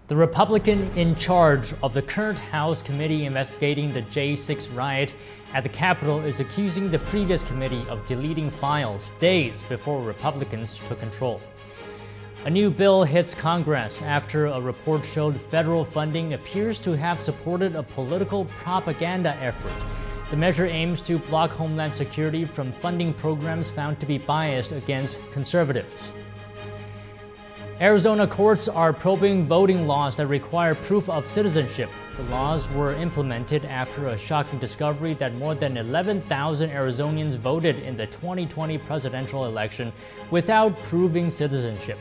The Republican in charge of the current House committee investigating the J6 riot at the Capitol is accusing the previous committee of deleting files days before Republicans took control. A new bill hits Congress after a report showed federal funding appears to have supported a political propaganda effort. The measure aims to block Homeland Security from funding programs found to be biased against conservatives. Arizona courts are probing voting laws that require proof of citizenship. The laws were implemented after a shocking discovery that more than 11,000 Arizonians voted in the 2020 presidential election without proving citizenship.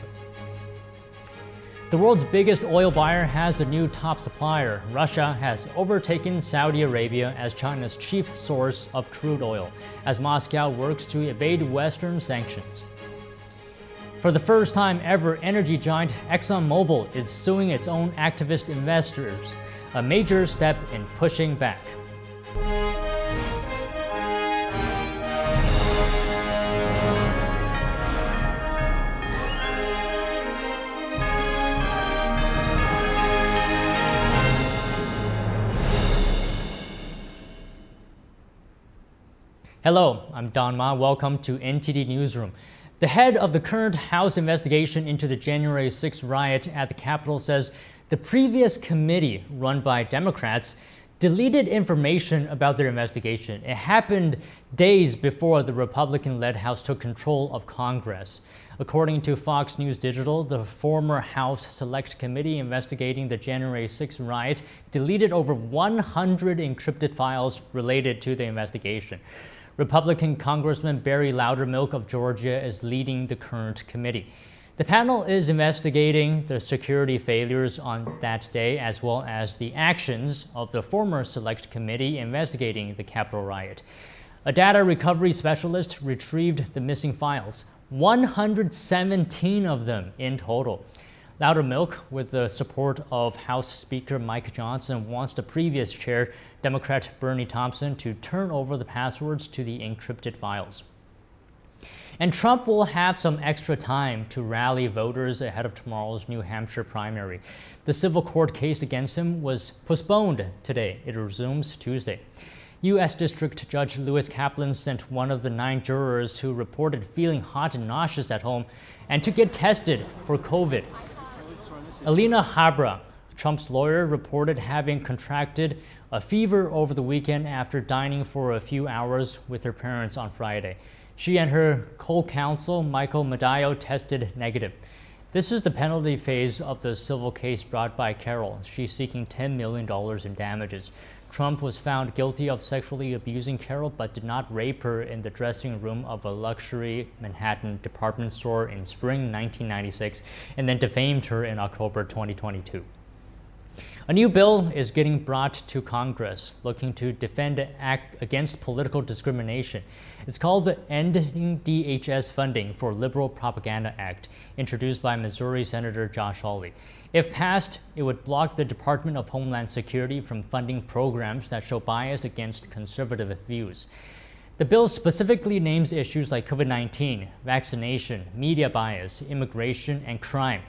The world's biggest oil buyer has a new top supplier. Russia has overtaken Saudi Arabia as China's chief source of crude oil, as Moscow works to evade Western sanctions. For the first time ever, energy giant Exxon is suing its own activist investors, a major step in pushing back. Hello, I'm Don Ma. Welcome to NTD Newsroom. The head of the current House investigation into the January 6 riot at the Capitol says the previous committee, run by Democrats, deleted information about their investigation. It happened days before the Republican-led House took control of Congress. According to Fox News Digital, the former House Select Committee investigating the January 6 riot deleted over 100 encrypted files related to the investigation. Republican Congressman Barry Loudermilk of Georgia is leading the current committee. The panel is investigating the security failures on that day, as well as the actions of the former Select Committee investigating the Capitol riot. A data recovery specialist retrieved the missing files, 117 of them in total. Loudermilk, with the support of House Speaker Mike Johnson, wants the previous chair, Democrat Bernie Thompson, to turn over the passwords to the encrypted files. And Trump will have some extra time to rally voters ahead of tomorrow's New Hampshire primary. The civil court case against him was postponed today. It resumes Tuesday. U.S. District Judge Lewis Kaplan sent one of the 9 jurors who reported feeling hot and nauseous at home and to get tested for COVID. Alina Habra, Trump's lawyer, reported having contracted a fever over the weekend after dining for a few hours with her parents on Friday. She and her co-counsel, Michael Medallo, tested negative. This is the penalty phase of the civil case brought by Carol. She's seeking $10 million in damages. Trump was found guilty of sexually abusing Carol, but did not rape her in the dressing room of a luxury Manhattan department store in spring 1996, and then defamed her in October 2022. A new bill is getting brought to Congress, looking to defend an act against political discrimination. It's called the Ending DHS Funding for Liberal Propaganda Act, introduced by Missouri Senator Josh Hawley. If passed, it would block the Department of Homeland Security from funding programs that show bias against conservative views. The bill specifically names issues like COVID-19, vaccination, media bias, immigration, and crime.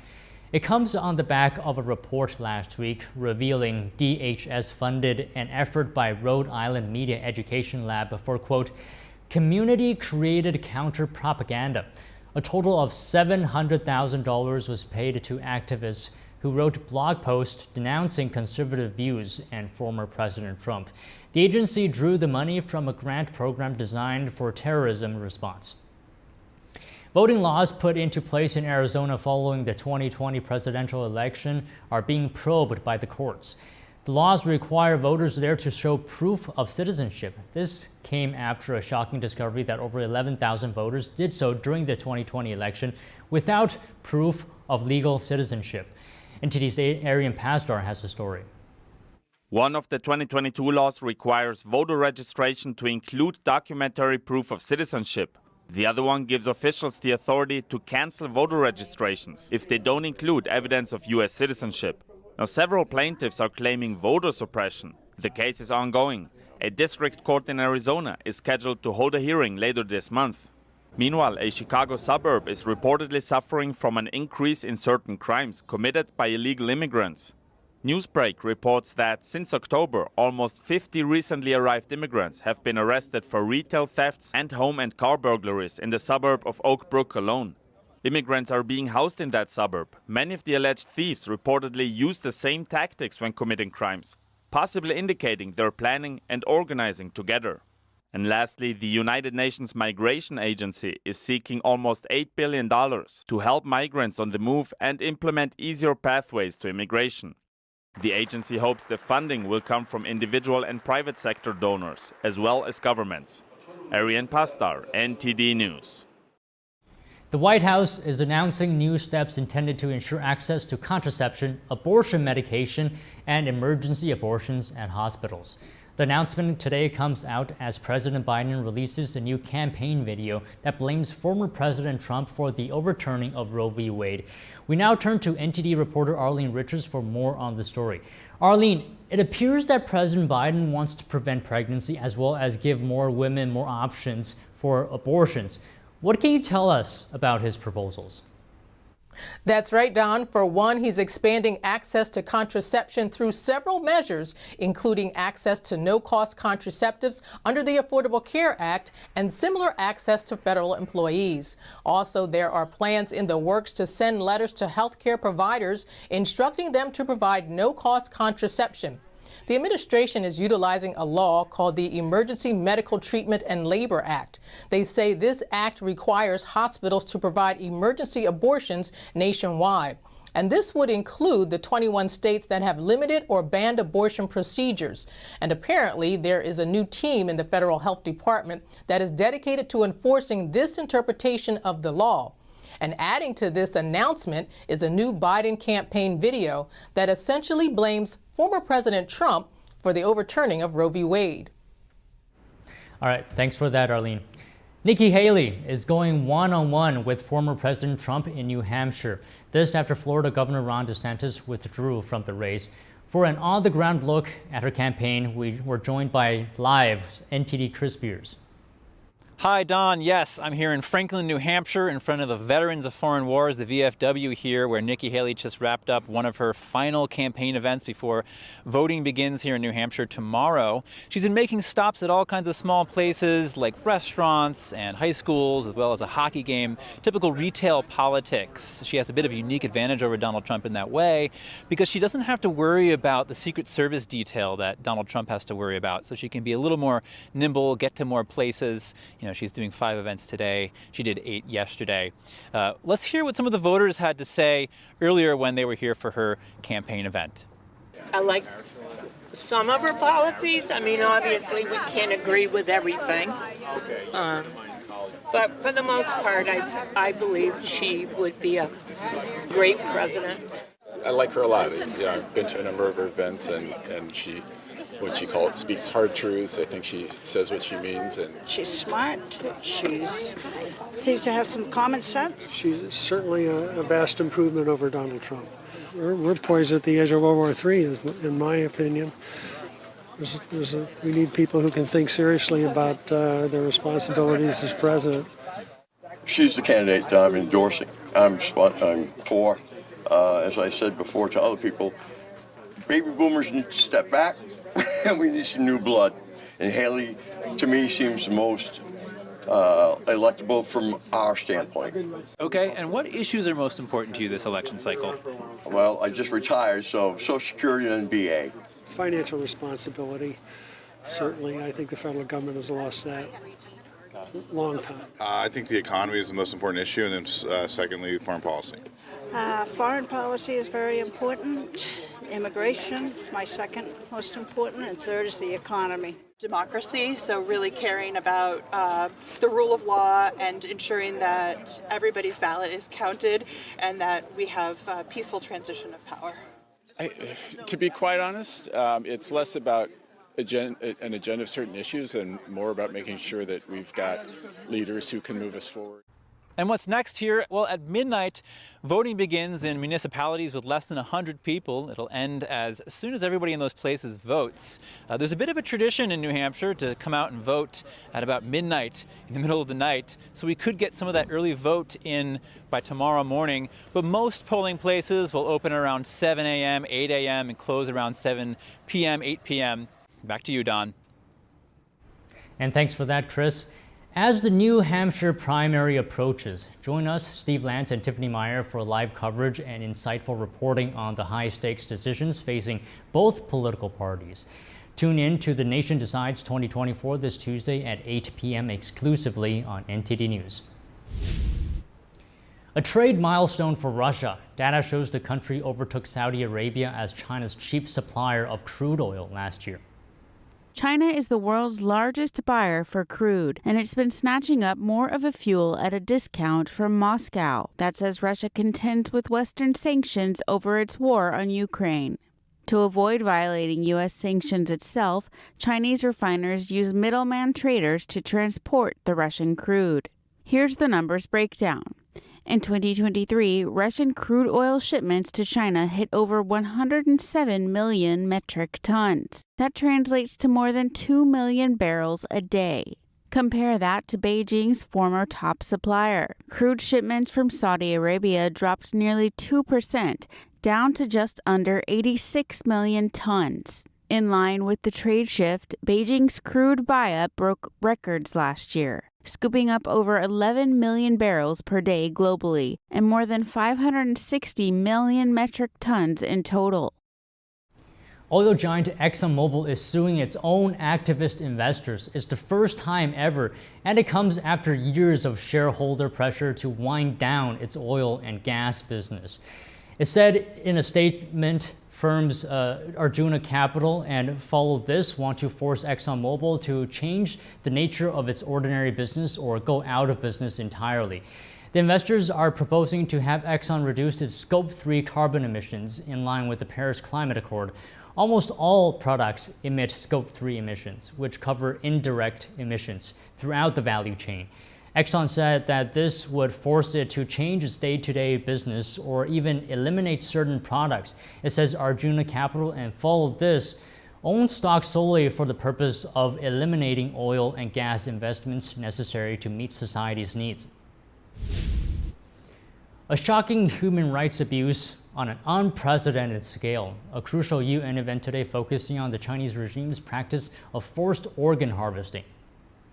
It comes on the back of a report last week revealing DHS funded an effort by Rhode Island Media Education Lab for, quote, community-created counter-propaganda. A total of $700,000 was paid to activists who wrote blog posts denouncing conservative views and former President Trump. The agency drew the money from a grant program designed for terrorism response. Voting laws put into place in Arizona following the 2020 presidential election are being probed by the courts. The laws require voters there to show proof of citizenship. This came after a shocking discovery that over 11,000 voters did so during the 2020 election without proof of legal citizenship. NTD's Arian Pasdar has the story. One of the 2022 laws requires voter registration to include documentary proof of citizenship. The other one gives officials the authority to cancel voter registrations if they don't include evidence of U.S. citizenship. Now, several plaintiffs are claiming voter suppression. The case is ongoing. A district court in Arizona is scheduled to hold a hearing later this month. Meanwhile, a Chicago suburb is reportedly suffering from an increase in certain crimes committed by illegal immigrants. Newsbreak reports that since October, almost 50 recently arrived immigrants have been arrested for retail thefts and home and car burglaries in the suburb of Oak Brook alone. Immigrants are being housed in that suburb. Many of the alleged thieves reportedly use the same tactics when committing crimes, possibly indicating they're planning and organizing together. And lastly, the United Nations Migration Agency is seeking almost $8 billion to help migrants on the move and implement easier pathways to immigration. The agency hopes the funding will come from individual and private sector donors, as well as governments. Arian Pastar, NTD News. The White House is announcing new steps intended to ensure access to contraception, abortion medication, and emergency abortions at hospitals. The announcement today comes out as President Biden releases a new campaign video that blames former President Trump for the overturning of Roe v. Wade. We now turn to NTD reporter Arlene Richards for more on the story. Arlene, it appears that President Biden wants to prevent pregnancy as well as give more women more options for abortions. What can you tell us about his proposals? That's right, Don. For one, he's expanding access to contraception through several measures, including access to no-cost contraceptives under the Affordable Care Act and similar access to federal employees. Also, there are plans in the works to send letters to healthcare providers instructing them to provide no-cost contraception. The administration is utilizing a law called the Emergency Medical Treatment and Labor Act. They say this act requires hospitals to provide emergency abortions nationwide. And this would include the 21 states that have limited or banned abortion procedures. And apparently there is a new team in the Federal Health Department that is dedicated to enforcing this interpretation of the law. And adding to this announcement is a new Biden campaign video that essentially blames former President Trump for the overturning of Roe v. Wade. All right, thanks for that, Arlene. Nikki Haley is going one-on-one with former President Trump in New Hampshire. This after Florida Governor Ron DeSantis withdrew from the race. For an on-the-ground look at her campaign, we were joined by live NTD Chris Beers. Hi, Don. Yes, I'm here in Franklin, New Hampshire, in front of the Veterans of Foreign Wars, the VFW here, where Nikki Haley just wrapped up one of her final campaign events before voting begins here in New Hampshire tomorrow. She's been making stops at all kinds of small places like restaurants and high schools, as well as a hockey game, typical retail politics. She has a bit of a unique advantage over Donald Trump in that way because she doesn't have to worry about the Secret Service detail that Donald Trump has to worry about. So she can be a little more nimble, get to more places. She's doing 5 events today. She did 8 yesterday. Let's hear what some of the voters had to say earlier when they were here for her campaign event. I like some of her policies. I mean, obviously, we can't agree with everything. But for the most part, I believe she would be a great president. I like her a lot. I've been to a number of her events, and she, what she calls, speaks hard truths. I think she says what she means. And she's smart. She seems to have some common sense. She's certainly a vast improvement over Donald Trump. We're poised at the edge of World War III, in my opinion. We need people who can think seriously about their responsibilities as president. She's the candidate that I'm endorsing. I'm for, as I said before to other people, baby boomers need to step back, and we need some new blood. And Haley, to me, seems the most electable from our standpoint. Okay, and what issues are most important to you this election cycle? Well, I just retired, so Social Security and VA. Financial responsibility. Certainly, I think the federal government has lost that long time. I think the economy is the most important issue, and then secondly, foreign policy. Foreign policy is very important. Immigration is my second most important, and third is the economy. Democracy, so really caring about the rule of law and ensuring that everybody's ballot is counted and that we have a peaceful transition of power. To be quite honest, it's less about an agenda of certain issues and more about making sure that we've got leaders who can move us forward. And what's next here? Well, at midnight, voting begins in municipalities with less than 100 people. It'll end as soon as everybody in those places votes. There's a bit of a tradition in New Hampshire to come out and vote at about midnight in the middle of the night, so we could get some of that early vote in by tomorrow morning. But most polling places will open around 7 a.m., 8 a.m., and close around 7 p.m., 8 p.m. Back to you, Don. And thanks for that, Chris. As the New Hampshire primary approaches, join us, Steve Lance and Tiffany Meyer, for live coverage and insightful reporting on the high-stakes decisions facing both political parties. Tune in to The Nation Decides 2024 this Tuesday at 8 p.m. exclusively on NTD News. A trade milestone for Russia. Data shows the country overtook Saudi Arabia as China's chief supplier of crude oil last year. China is the world's largest buyer for crude, and it's been snatching up more of a fuel at a discount from Moscow. That's as Russia contends with Western sanctions over its war on Ukraine. To avoid violating U.S. sanctions itself, Chinese refiners use middleman traders to transport the Russian crude. Here's the numbers breakdown. In 2023, Russian crude oil shipments to China hit over 107 million metric tons. That translates to more than 2 million barrels a day. Compare that to Beijing's former top supplier. Crude shipments from Saudi Arabia dropped nearly 2%, down to just under 86 million tons. In line with the trade shift, Beijing's crude buy-up broke records last year, scooping up over 11 million barrels per day globally and more than 560 million metric tons in total. Oil giant ExxonMobil is suing its own activist investors. It's the first time ever, and it comes after years of shareholder pressure to wind down its oil and gas business. It said in a statement, firms Arjuna Capital and Follow This want to force ExxonMobil to change the nature of its ordinary business or go out of business entirely. The investors are proposing to have Exxon reduce its Scope 3 carbon emissions in line with the Paris Climate Accord. Almost all products emit Scope 3 emissions, which cover indirect emissions throughout the value chain. Exxon said that this would force it to change its day-to-day business or even eliminate certain products. It says Arjuna Capital and Follow This own stock solely for the purpose of eliminating oil and gas investments necessary to meet society's needs. A shocking human rights abuse on an unprecedented scale. A crucial UN event today focusing on the Chinese regime's practice of forced organ harvesting.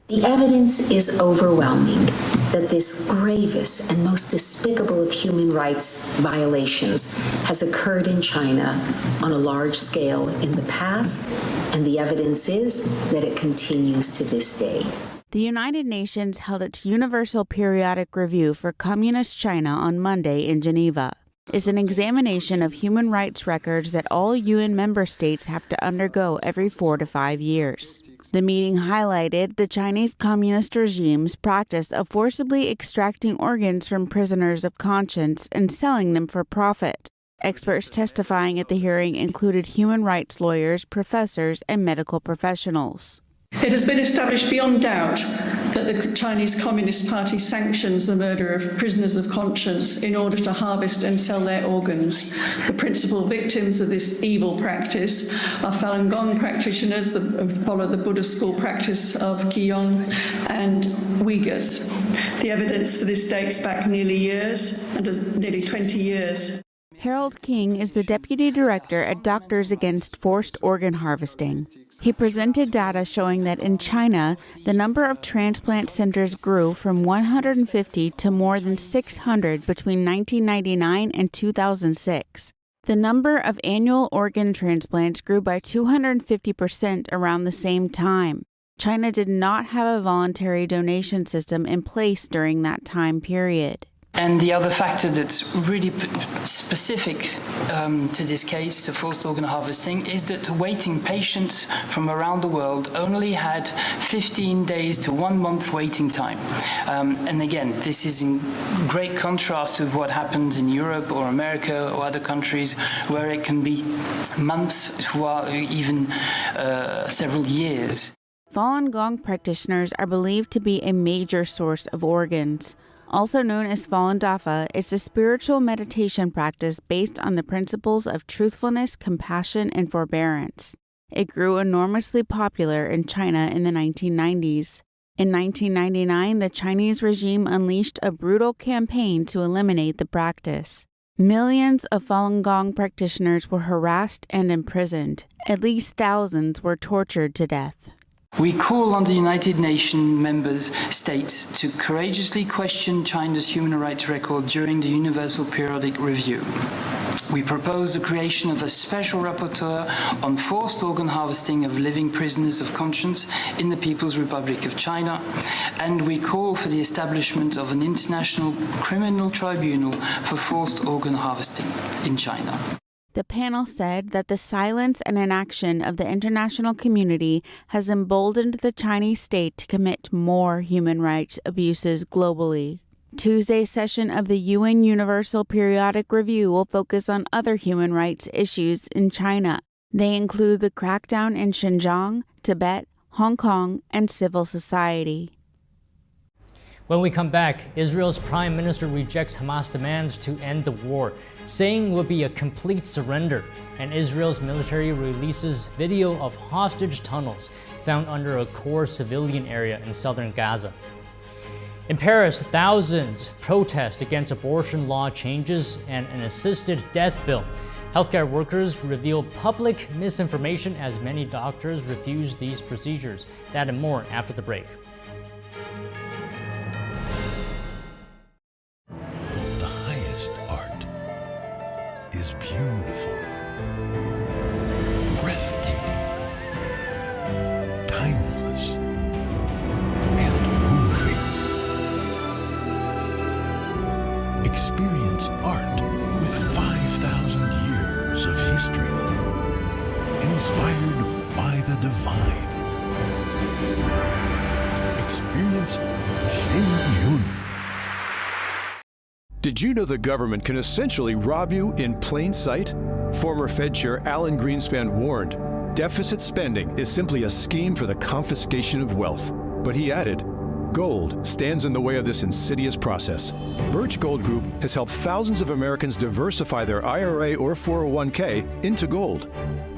The evidence is overwhelming that this gravest and most despicable of human rights violations has occurred in China on a large scale in the past, and the evidence is that it continues to this day. The United Nations held its Universal Periodic Review for Communist China on Monday in Geneva. It's an examination of human rights records that all UN member states have to undergo every 4 to 5 years. The meeting highlighted the Chinese Communist regime's practice of forcibly extracting organs from prisoners of conscience and selling them for profit. Experts testifying at the hearing included human rights lawyers, professors, and medical professionals. It has been established beyond doubt that the Chinese Communist Party sanctions the murder of prisoners of conscience in order to harvest and sell their organs. The principal victims of this evil practice are Falun Gong practitioners who follow the Buddhist school practice of Qigong and Uyghurs. The evidence for this dates back nearly 20 years. Harold King is the deputy director at Doctors Against Forced Organ Harvesting. He presented data showing that in China, the number of transplant centers grew from 150 to more than 600 between 1999 and 2006. The number of annual organ transplants grew by 250% around the same time. China did not have a voluntary donation system in place during that time period. And the other factor that's really specific to this case, to forced organ harvesting, is that waiting patients from around the world only had 15 days to 1 month waiting time. And again, this is in great contrast to what happens in Europe or America or other countries where it can be months or even several years. Falun Gong practitioners are believed to be a major source of organs. Also known as Falun Dafa, it's a spiritual meditation practice based on the principles of truthfulness, compassion, and forbearance. It grew enormously popular in China in the 1990s. In 1999, the Chinese regime unleashed a brutal campaign to eliminate the practice. Millions of Falun Gong practitioners were harassed and imprisoned. At least thousands were tortured to death. We call on the United Nations member states to courageously question China's human rights record during the Universal Periodic Review. We propose the creation of a special rapporteur on forced organ harvesting of living prisoners of conscience in the People's Republic of China, and we call for the establishment of an international criminal tribunal for forced organ harvesting in China. The panel said that the silence and inaction of the international community has emboldened the Chinese state to commit more human rights abuses globally. Tuesday's session of the UN Universal Periodic Review will focus on other human rights issues in China. They include the crackdown in Xinjiang, Tibet, Hong Kong, and civil society. When we come back, Israel's prime minister rejects Hamas demands to end the war, saying it would be a complete surrender, and Israel's military releases video of hostage tunnels found under a core civilian area in southern Gaza. In Paris, thousands protest against abortion law changes and an assisted death bill. Healthcare workers reveal public misinformation as many doctors refuse these procedures. That and more after the break. The highest art is beautiful, breathtaking, timeless, and moving. Experience art with 5,000 years of history, inspired by the divine. Experience Shen Yun. Did you know the government can essentially rob you in plain sight? Former Fed Chair Alan Greenspan warned, deficit spending is simply a scheme for the confiscation of wealth. But he added, gold stands in the way of this insidious process. Birch Gold Group has helped thousands of Americans diversify their IRA or 401k into gold.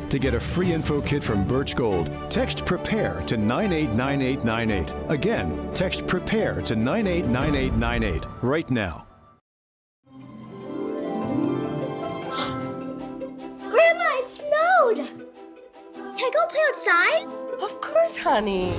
To get a free info kit from Birch Gold, text PREPARE to 989898. Again, text PREPARE to 989898 right now. Grandma, it snowed! Can I go play outside? Of course, honey.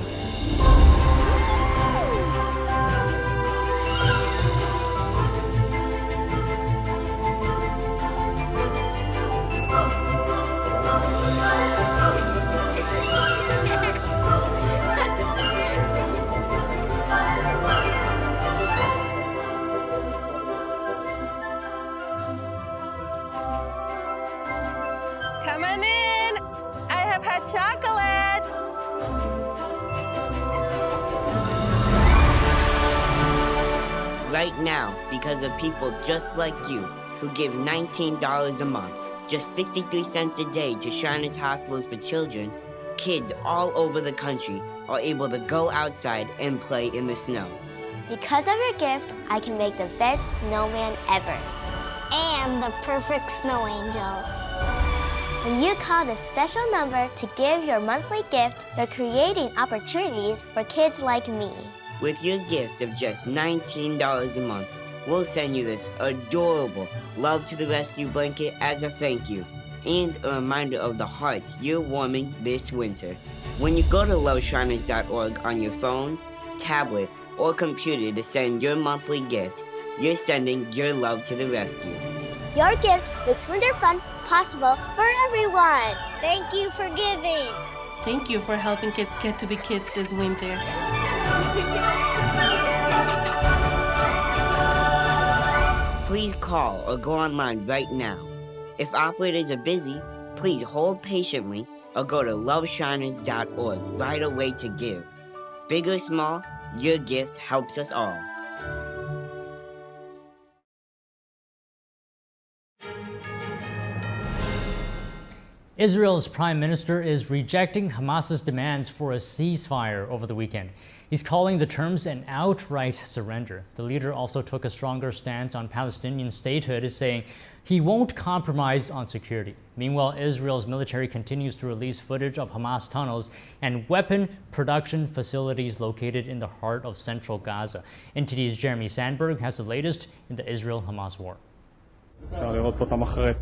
Come on in. I have hot chocolate. Right now, because of people just like you who give $19 a month, just 63 cents a day to Shriners Hospitals for Children, kids all over the country are able to go outside and play in the snow. Because of your gift, I can make the best snowman ever. And the perfect snow angel. When you call the special number to give your monthly gift, you're creating opportunities for kids like me. With your gift of just $19 a month, we'll send you this adorable Love to the Rescue blanket as a thank you, and a reminder of the hearts you're warming this winter. When you go to loveshriners.org on your phone, tablet, or computer to send your monthly gift, you're sending your love to the rescue. Your gift makes winter fun possible for everyone. Thank you for giving. Thank you for helping kids get to be kids this winter. Please call or go online right now. If operators are busy, please hold patiently or go to loveshriners.org right away to give. Big or small, your gift helps us all. Israel's prime minister is rejecting Hamas's demands for a ceasefire over the weekend. He's calling the terms an outright surrender. The leader also took a stronger stance on Palestinian statehood, saying he won't compromise on security. Meanwhile, Israel's military continues to release footage of Hamas tunnels and weapon production facilities located in the heart of central Gaza. NTD's Jeremy Sandberg has the latest in the Israel-Hamas war.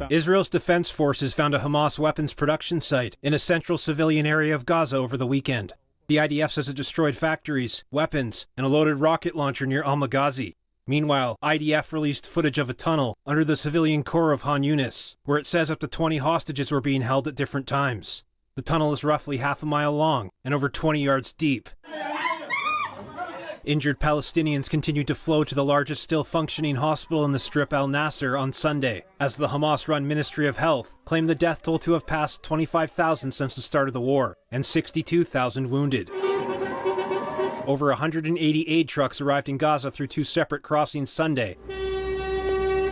Israel's defense forces found a Hamas weapons production site in a central civilian area of Gaza over the weekend. The IDF says it destroyed factories, weapons, and a loaded rocket launcher near Al-Maghazi. Meanwhile, IDF released footage of a tunnel under the civilian core of Han Yunis, where it says up to 20 hostages were being held at different times. The tunnel is roughly half a mile long and over 20 yards deep. Injured Palestinians continued to flow to the largest still functioning hospital in the Strip, Al Nasser, on Sunday, as the Hamas-run Ministry of Health claimed the death toll to have passed 25,000 since the start of the war, and 62,000 wounded. Over 180 aid trucks arrived in Gaza through 2 separate crossings Sunday,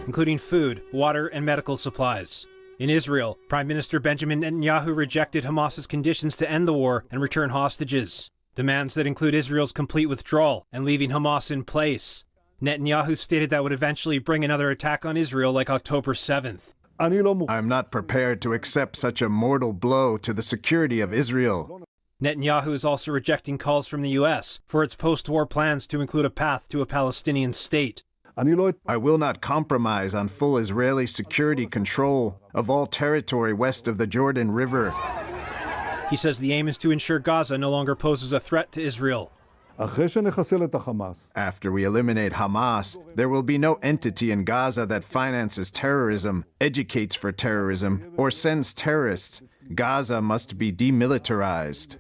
including food, water, and medical supplies. In Israel, Prime Minister Benjamin Netanyahu rejected Hamas's conditions to end the war and return hostages. Demands that include Israel's complete withdrawal and leaving Hamas in place. Netanyahu stated that would eventually bring another attack on Israel like October 7th. I'm not prepared to accept such a mortal blow to the security of Israel. Netanyahu is also rejecting calls from the U.S. for its post-war plans to include a path to a Palestinian state. I will not compromise on full Israeli security control of all territory west of the Jordan River. He says the aim is to ensure Gaza no longer poses a threat to Israel. After we eliminate Hamas, there will be no entity in Gaza that finances terrorism, educates for terrorism, or sends terrorists. Gaza must be demilitarized.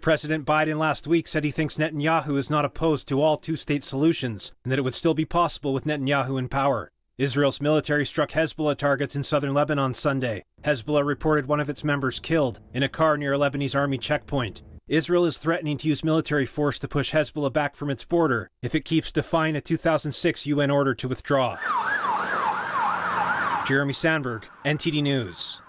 President Biden last week said he thinks Netanyahu is not opposed to all two-state solutions, and that it would still be possible with Netanyahu in power. Israel's military struck Hezbollah targets in southern Lebanon Sunday. Hezbollah reported one of its members killed in a car near a Lebanese army checkpoint. Israel is threatening to use military force to push Hezbollah back from its border if it keeps defying a 2006 UN order to withdraw. Jeremy Sandberg, NTD News.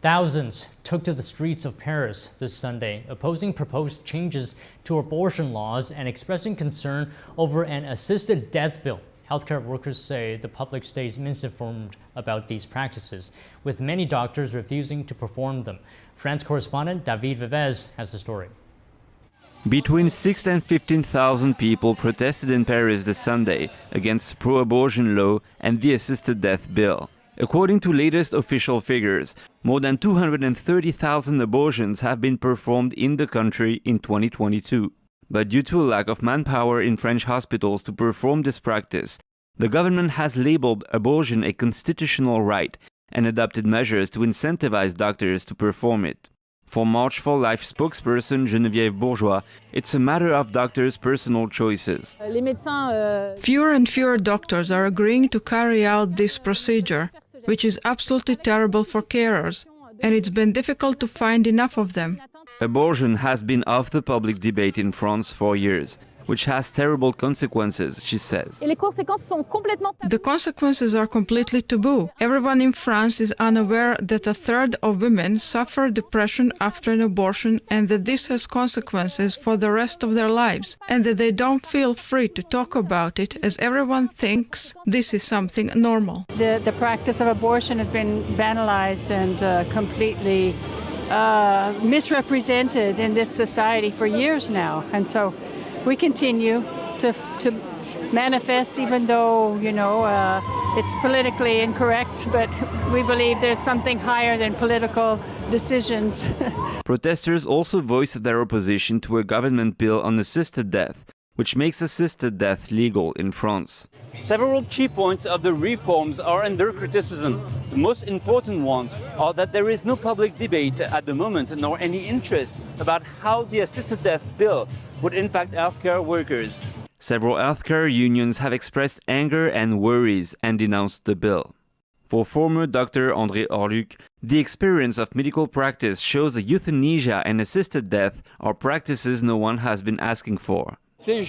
Thousands took to the streets of Paris this Sunday, opposing proposed changes to abortion laws and expressing concern over an assisted death bill. Healthcare workers say the public stays misinformed about these practices, with many doctors refusing to perform them. France correspondent David Vivez has the story. Between 6,000 and 15,000 people protested in Paris this Sunday against pro-abortion law and the assisted death bill. According to latest official figures, more than 230,000 abortions have been performed in the country in 2022. But due to a lack of manpower in French hospitals to perform this practice, the government has labeled abortion a constitutional right and adopted measures to incentivize doctors to perform it. For March for Life spokesperson Geneviève Bourgeois, it's a matter of doctors' personal choices. Fewer and fewer doctors are agreeing to carry out this procedure, which is absolutely terrible for carers, and it's been difficult to find enough of them. Abortion has been off the public debate in France for years, which has terrible consequences, she says. The consequences are completely taboo. Everyone in France is unaware that a third of women suffer depression after an abortion and that this has consequences for the rest of their lives, and that they don't feel free to talk about it as everyone thinks this is something normal. The practice of abortion has been banalized and completely misrepresented in this society for years now, and so we continue to manifest, even though it's politically incorrect, but we believe there's something higher than political decisions. Protesters also voiced their opposition to a government bill on assisted death, which makes assisted death legal in France. Several key points of the reforms are under criticism. The most important ones are that there is no public debate at the moment, nor any interest about how the assisted death bill would impact healthcare workers. Several healthcare unions have expressed anger and worries and denounced the bill. For former Dr. André Orluc, the experience of medical practice shows that euthanasia and assisted death are practices no one has been asking for. When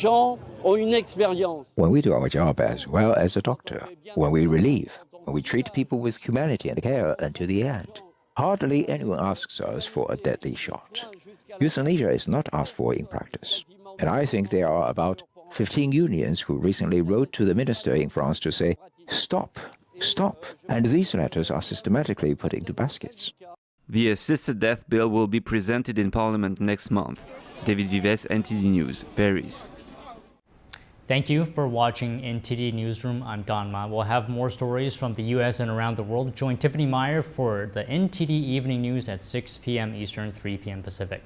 we do our job as well as a doctor, when we relieve, We treat people with humanity and care until the end. Hardly anyone asks us for a deadly shot. Euthanasia is not asked for in practice. And I think there are about 15 unions who recently wrote to the minister in France to say, stop, stop. And these letters are systematically put into baskets. The assisted death bill will be presented in Parliament next month. David Vives, NTD News, Paris. Thank you for watching NTD Newsroom. I'm Don Ma. We'll have more stories from the U.S. and around the world. Join Tiffany Meyer for the NTD Evening News at 6 p.m. Eastern, 3 p.m. Pacific.